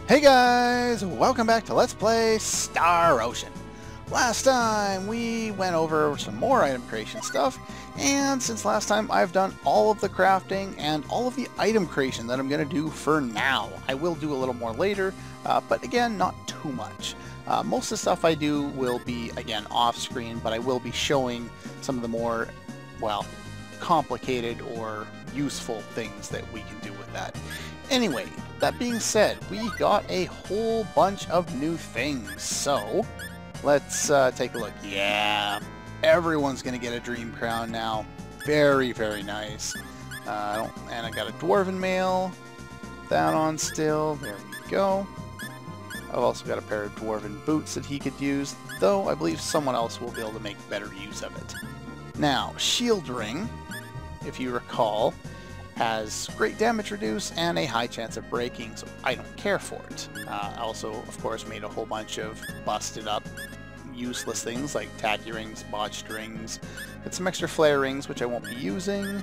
Hey guys, welcome back to Let's Play Star Ocean. Last time we went over some more item creation stuff, and since last time I've done all of the crafting and all of the item creation that I'm going to do for now. I will do a little more later, but again, not too much. Most of the stuff I do will be, again, off screen, but I will be showing some of the more, well, complicated or useful things that we can do with that. Anyway, that being said, we got a whole bunch of new things, so let's take a look. Yeah, everyone's gonna get a dream crown now. Very, very nice. And I got a dwarven mail. That on still. There we go. I've also got a pair of dwarven boots that he could use, though I believe someone else will be able to make better use of it. Now, shield ring, if you recall, has great damage reduce and a high chance of breaking, so I don't care for it. I also, of course, made a whole bunch of busted up useless things like tacky rings, botched rings, got some extra flare rings which I won't be using.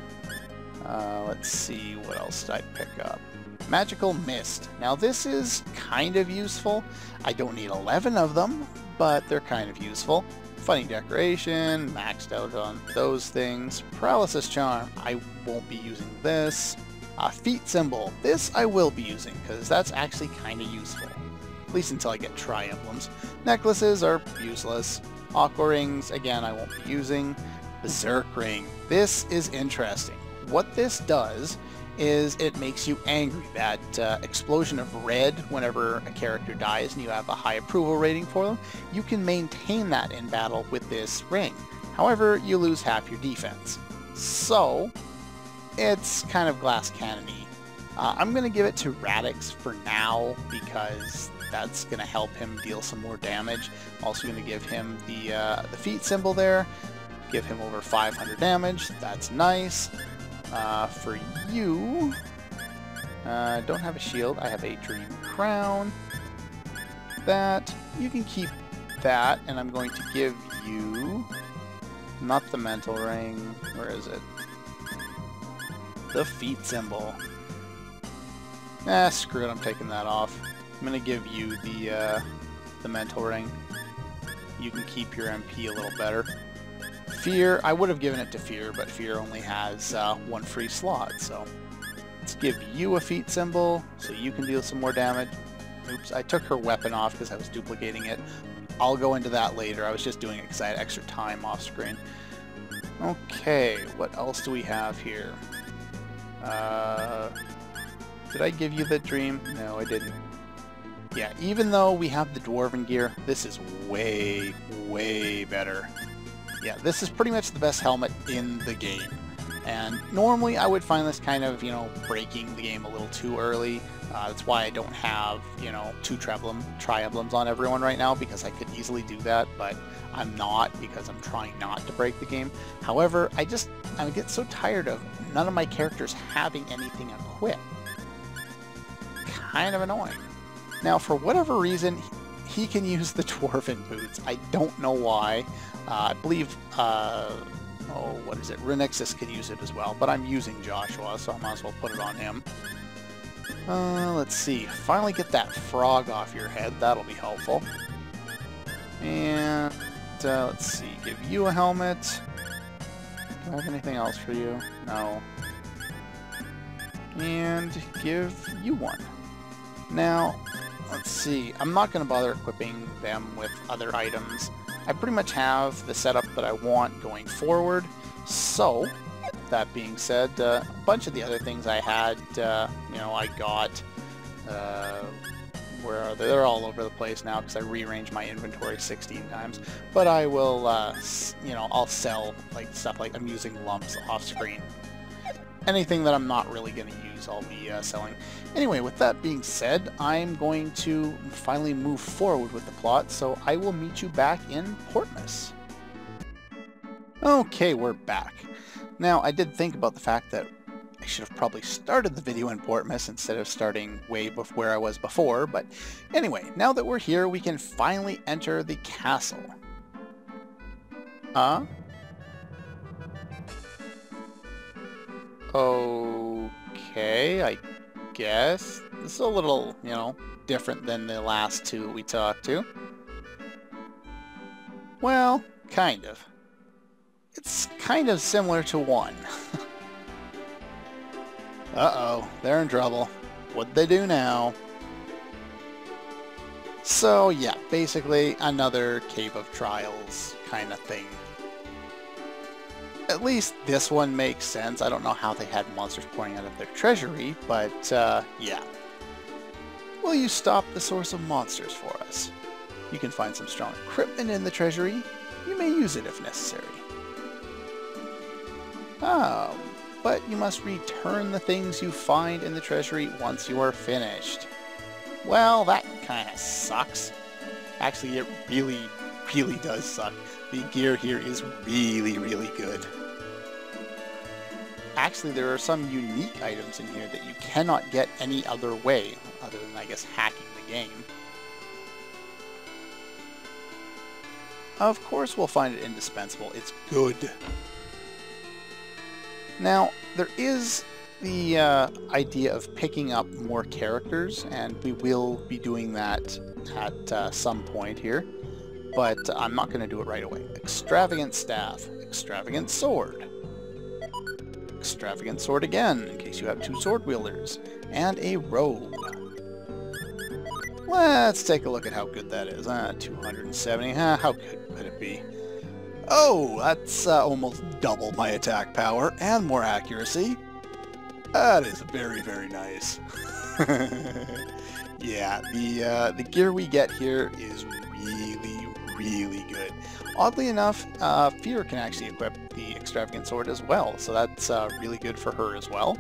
Let's see, what else did I pick up? Magical Mist. Now this is kind of useful. I don't need 11 of them, but they're kind of useful. Funny decoration, maxed out on those things. Paralysis charm, I won't be using this. Feet symbol, this I will be using because that's actually kind of useful. At least until I get tri-emblems. Necklaces are useless. Aqua rings, again, I won't be using. Berserk ring, this is interesting. What this does is it makes you angry. That explosion of red whenever a character dies and you have a high approval rating for them, you can maintain that in battle with this ring. However, you lose half your defense. So, it's kind of glass cannon-y. I'm going to give it to Radix for now because that's going to help him deal some more damage. Also going to give him the feet symbol there, give him over 500 damage. That's nice. For you, don't have a shield. I have a dream crown. That, you can keep that, and I'm going to give you, not the mental ring, where is it? The feet symbol. Screw it, I'm taking that off. I'm going to give you the mental ring. You can keep your MP a little better. Fear, I would have given it to Fear, but Fear only has one free slot, so let's give you a feet symbol so you can deal some more damage. Oops, I took her weapon off because I was duplicating it. I'll go into that later. I was just doing it because I had extra time off screen. Okay, what else do we have here? Did I give you the dream? No, I didn't. Yeah, even though we have the dwarven gear, this is way, way better. Yeah, this is pretty much the best helmet in the game. And normally I would find this kind of, breaking the game a little too early. That's why I don't have, 2 tri-emblems on everyone right now, because I could easily do that, but I'm not because I'm trying not to break the game. However, I get so tired of none of my characters having anything equipped. Kind of annoying. Now, for whatever reason, he can use the dwarven boots. I don't know why. I believe, what is it? Renexus can use it as well, but I'm using Joshua, so I might as well put it on him. Let's see. Finally get that frog off your head. That'll be helpful. And, let's see. Give you a helmet. Do I have anything else for you? No. And give you one. Now, let's see. I'm not going to bother equipping them with other items. I pretty much have the setup that I want going forward. So, that being said, a bunch of the other things I had, I got, where are they? They're all over the place now because I rearranged my inventory 16 times. But I will, I'll sell stuff like I'm using lumps off screen. Anything that I'm not really going to use, I'll be selling. Anyway, with that being said, I'm going to finally move forward with the plot, so I will meet you back in Portmiss. Okay, we're back. Now, I did think about the fact that I should have probably started the video in Portmiss instead of starting way where I was before, but anyway, now that we're here, we can finally enter the castle. Okay, I guess. This is a little, you know, different than the last two we talked to. Well, kind of. It's kind of similar to one. Uh-oh, they're in trouble. What'd they do now? So, yeah, basically another Cave of Trials kind of thing. At least this one makes sense. I don't know how they had monsters pouring out of their treasury, but, yeah. Will you stop the source of monsters for us? You can find some strong equipment in the treasury. You may use it if necessary. Oh, but you must return the things you find in the treasury once you are finished. Well, that kind of sucks. Actually, it really, really does suck. The gear here is really, really good. Actually, there are some unique items in here that you cannot get any other way, other than, I guess, hacking the game. Of course we'll find it indispensable. It's good. Now, there is the idea of picking up more characters, and we will be doing that at some point here, but I'm not going to do it right away. Extravagant Staff, Extravagant Sword, Extravagant Sword again, in case you have two sword wielders, and a robe. Let's take a look at how good that is. 270, how good could it be? Oh, that's almost double my attack power and more accuracy. That is very, very nice. Yeah, the gear we get here is really, really good. Oddly enough, Fear can actually equip the Extravagant Sword as well, so that's really good for her as well.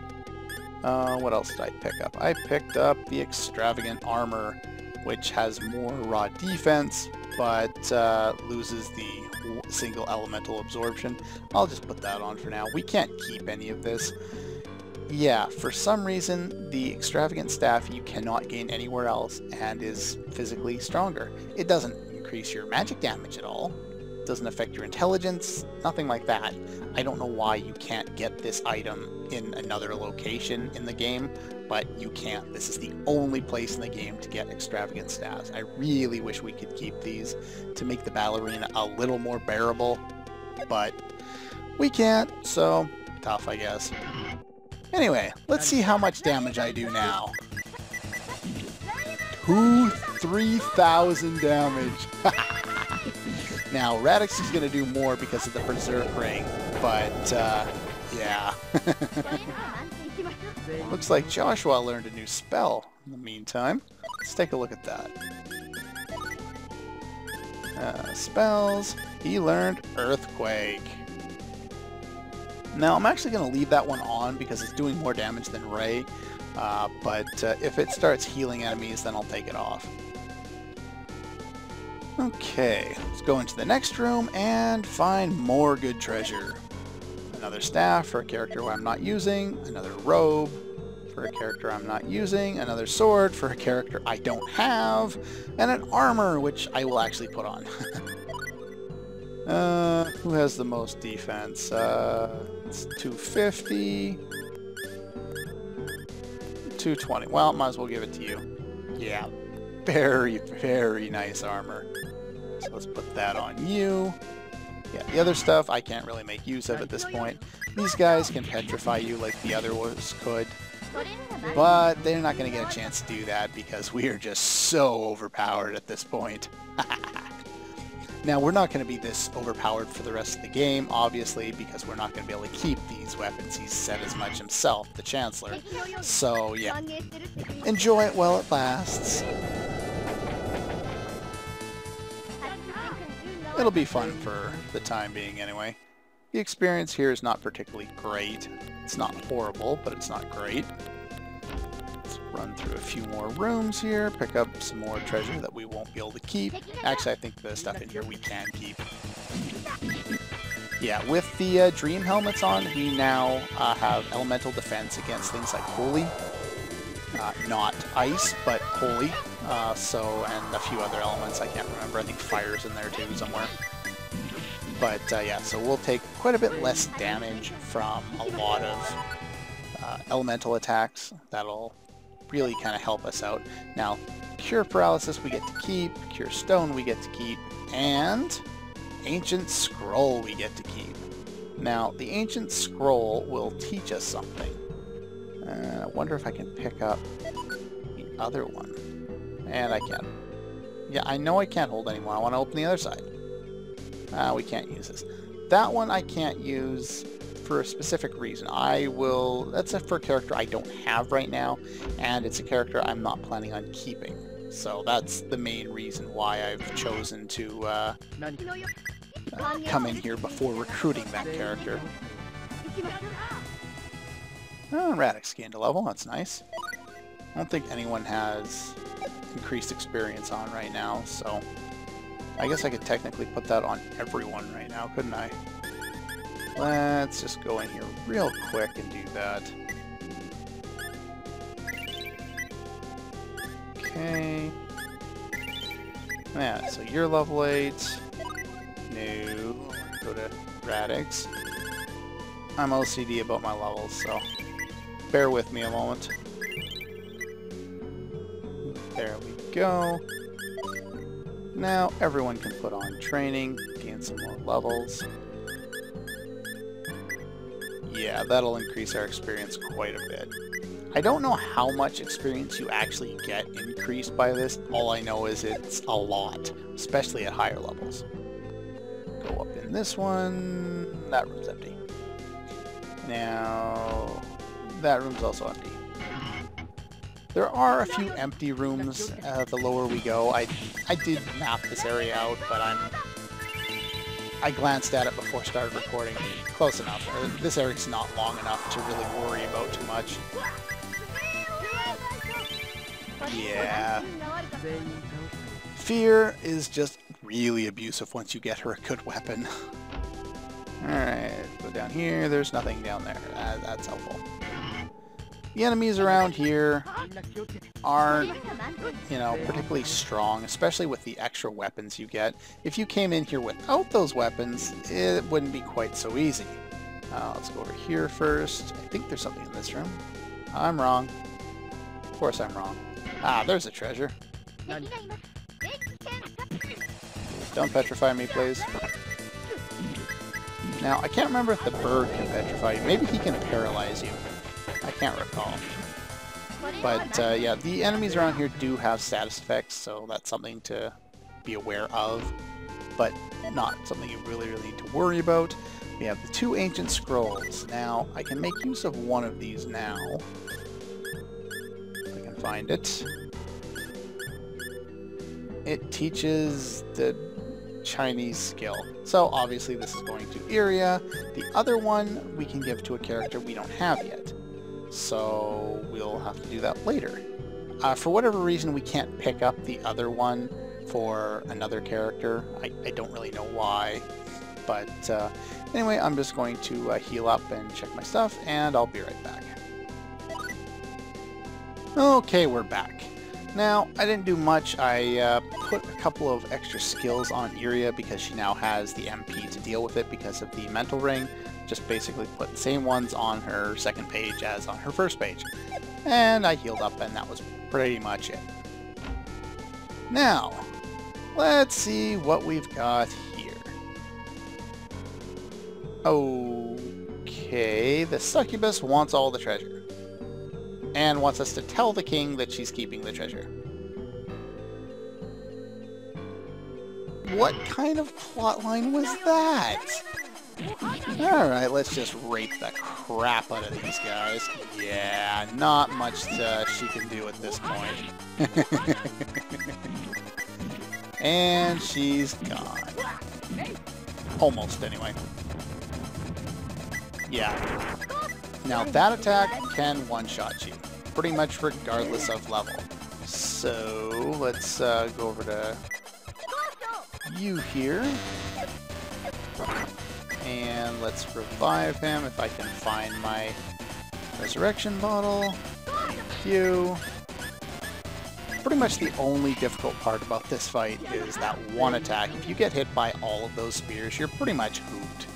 What else did I pick up? I picked up the Extravagant Armor, which has more raw defense, but loses the single elemental absorption. I'll just put that on for now. We can't keep any of this. Yeah, for some reason, the Extravagant Staff you cannot gain anywhere else and is physically stronger. It doesn't increase your magic damage at all. It doesn't affect your intelligence, nothing like that. I don't know why you can't get this item in another location in the game, but you can't. This is the only place in the game to get Extravagant Staffs. I really wish we could keep these to make the battle arena a little more bearable, but we can't, so tough, I guess. Anyway, let's see how much damage I do now. 3,000 damage. Now, Radix is going to do more because of the Berserk Ring, but, yeah. Looks like Joshua learned a new spell in the meantime. Let's take a look at that. Spells. He learned Earthquake. Now, I'm actually going to leave that one on because it's doing more damage than Ray, but if it starts healing enemies, then I'll take it off. Okay, let's go into the next room and find more good treasure. Another staff for a character who I'm not using, another robe for a character I'm not using, another sword for a character I don't have, and an armor, which I will actually put on. Who has the most defense? It's 250. 220. Well, might as well give it to you. Yeah, very, very nice armor. So let's put that on you. Yeah, the other stuff I can't really make use of at this point. These guys can petrify you like the other ones could. But they're not going to get a chance to do that because we are just so overpowered at this point. Now, we're not going to be this overpowered for the rest of the game, obviously, because we're not going to be able to keep these weapons. He's said as much himself, the Chancellor. So, yeah. Enjoy it while it lasts. It'll be fun for the time being, anyway. The experience here is not particularly great. It's not horrible, but it's not great. Let's run through a few more rooms here, pick up some more treasure that we won't be able to keep. Actually, I think the stuff in here we can keep. Yeah, with the Dream Helmets on, we now have elemental defense against things like Holy. Not Ice, but Holy. And a few other elements I can't remember. I think Fire's in there too somewhere. But yeah, so we'll take quite a bit less damage from a lot of elemental attacks. That'll really kind of help us out. Now, Cure Paralysis we get to keep, Cure Stone we get to keep, and Ancient Scroll we get to keep. Now, the Ancient Scroll will teach us something. I wonder if I can pick up the other one. And I can. Yeah, I know I can't hold anymore. I want to open the other side. We can't use this. That one I can't use for a specific reason. That's for a character I don't have right now, and it's a character I'm not planning on keeping. So that's the main reason why I've chosen to come in here before recruiting that character. Oh, Radix gained a level, that's nice. I don't think anyone has increased experience on right now, so I guess I could technically put that on everyone right now, couldn't I? Let's just go in here real quick and do that. Okay. Yeah, so you're level 8. No. Go to Radix. I'm OCD about my levels, so bear with me a moment. There we go. Now everyone can put on training, gain some more levels. Yeah, that'll increase our experience quite a bit. I don't know how much experience you actually get increased by this. All I know is it's a lot, especially at higher levels. Go up in this one. That room's empty. Now, that room's also empty. There are a few empty rooms the lower we go. I did map this area out, but I glanced at it before I started recording. Close enough. This area's not long enough to really worry about too much. Yeah. Fear is just really abusive once you get her a good weapon. Alright, go down here. There's nothing down there. That's helpful. The enemies around here aren't, particularly strong, especially with the extra weapons you get. If you came in here without those weapons, it wouldn't be quite so easy. Let's go over here first. I think there's something in this room. I'm wrong. Of course I'm wrong. Ah, there's a treasure. Don't petrify me, please. Now, I can't remember if the bird can petrify you. Maybe he can paralyze you. I can't recall. But, yeah, the enemies around here do have status effects, so that's something to be aware of, but not something you really need to worry about. We have the 2 Ancient Scrolls. Now, I can make use of one of these now. If I can find it. It teaches the Chinese skill. So, obviously, this is going to Iria. The other one we can give to a character we don't have yet. So we'll have to do that later. For whatever reason, we can't pick up the other one for another character. I don't really know why. But anyway, I'm just going to heal up and check my stuff, and I'll be right back. Okay, we're back. Now, I didn't do much. I put a couple of extra skills on Iria because she now has the MP to deal with it because of the mental ring. Just basically put the same ones on her second page as on her first page. And I healed up, and that was pretty much it. Now, let's see what we've got here. Okay, the succubus wants all the treasure. And wants us to tell the king that she's keeping the treasure. What kind of plotline was that? Alright, let's just rape the crap out of these guys. Yeah, not much she can do at this point. And she's gone. Almost, anyway. Yeah. Now, that attack can one-shot you, pretty much regardless of level. So, let's go over to you here. And let's revive him if I can find my resurrection bottle. Thank you. Pretty much the only difficult part about this fight is that one attack. If you get hit by all of those spears, you're pretty much hooped.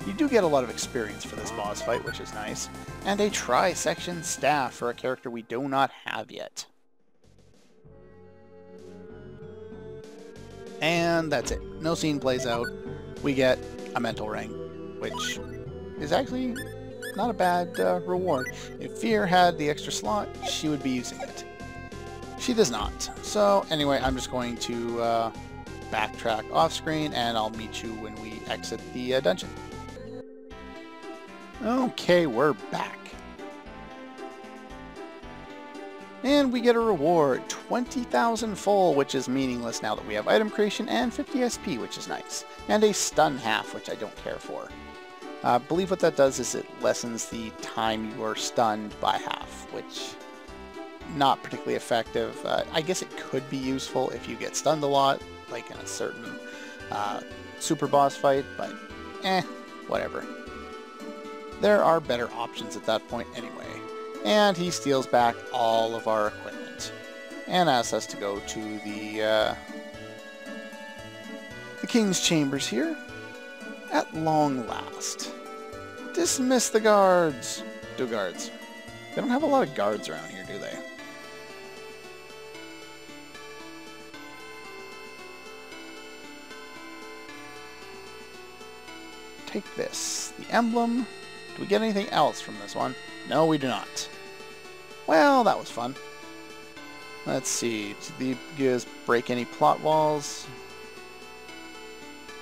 You do get a lot of experience for this boss fight, which is nice. And a tri-section staff for a character we do not have yet. And that's it. No scene plays out. We get a mental ring, which is actually not a bad reward. If Fear had the extra slot, she would be using it. She does not. So anyway, I'm just going to backtrack off screen, and I'll meet you when we exit the dungeon. Okay, we're back. And we get a reward, 20,000 full, which is meaningless now that we have item creation, and 50 SP, which is nice. And a stun half, which I don't care for. I believe what that does is it lessens the time you are stunned by half, which not particularly effective. I guess it could be useful if you get stunned a lot, like in a certain super boss fight, but whatever. There are better options at that point anyway. And he steals back all of our equipment and asks us to go to the King's Chambers here. At long last. Dismiss the guards. Do guards. They don't have a lot of guards around here, do they? Take this. The emblem. Do we get anything else from this one? No, we do not. Well, that was fun. Let's see. Did you guys break any plot walls?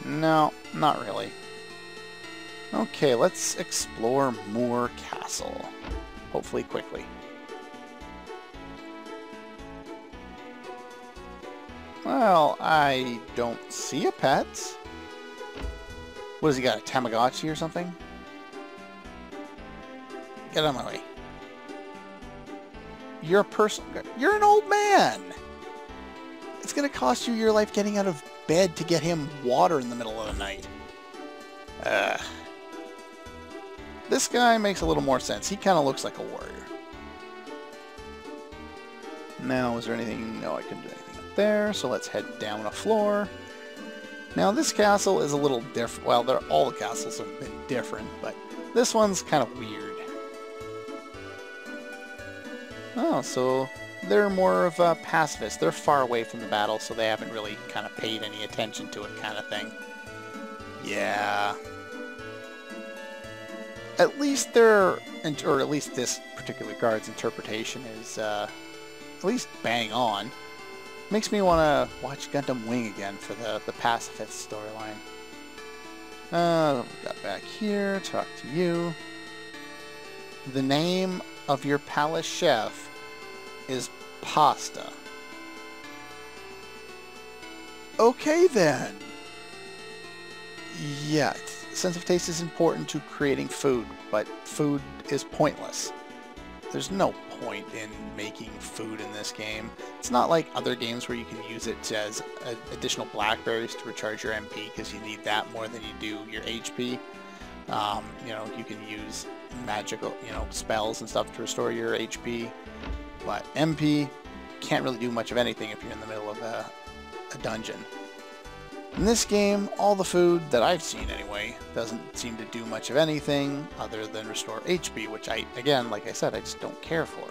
No, not really. Okay, let's explore Moor Castle. Hopefully quickly. Well, I don't see a pet. What has he got, a Tamagotchi or something? Get out of my way. You're a person. You're an old man! It's gonna cost you your life getting out of bed to get him water in the middle of the night. This guy makes a little more sense. He kind of looks like a warrior. Now, is there anything? No, I couldn't do anything up there, so let's head down a floor. Now, this castle is a little different. Well, all the castles have been different, but this one's kind of weird. Oh, so they're more of pacifists. They're far away from the battle, so they haven't really kind of paid any attention to it kind of thing. Yeah. At least or at least this particular guard's interpretation is at least bang on. Makes me want to watch Gundam Wing again for the pacifist storyline. We got back here, talk to you. The name of your palace chef is Pasta. Okay then. Yeah, sense of taste is important to creating food, but food is pointless. There's no point in making food in this game. It's not like other games where you can use it as additional blackberries to recharge your MP, because you need that more than you do your HP. You know, you can use magical, spells and stuff to restore your HP, but MP can't really do much of anything if you're in the middle of a dungeon. In this game, all the food that I've seen anyway doesn't seem to do much of anything other than restore HP, which again, like I said, I just don't care for.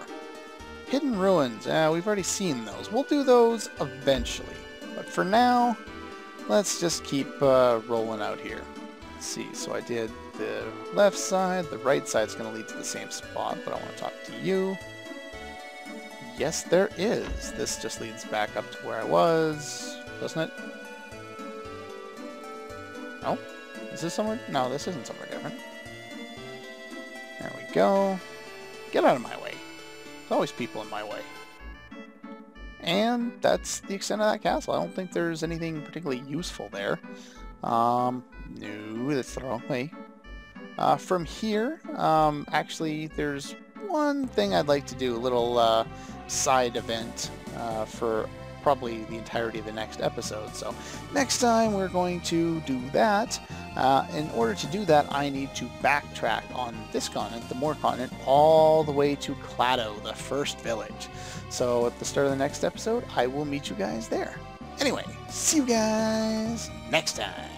Hidden Ruins, we've already seen those. We'll do those eventually, but for now, let's just keep rolling out here. Let's see, so I did the left side, the right side's going to lead to the same spot, but I want to talk to you. Yes, there is. This just leads back up to where I was, doesn't it? Oh, is this somewhere? No, this isn't somewhere different. There we go. Get out of my way. There's always people in my way. And that's the extent of that castle. I don't think there's anything particularly useful there. No, that's the wrong way. From here, actually, there's one thing I'd like to do, a little side event for probably the entirety of the next episode. So next time we're going to do that. In order to do that, I need to backtrack on this continent, the Moor continent, all the way to Clado, the first village. So at the start of the next episode, I will meet you guys there. Anyway, see you guys next time.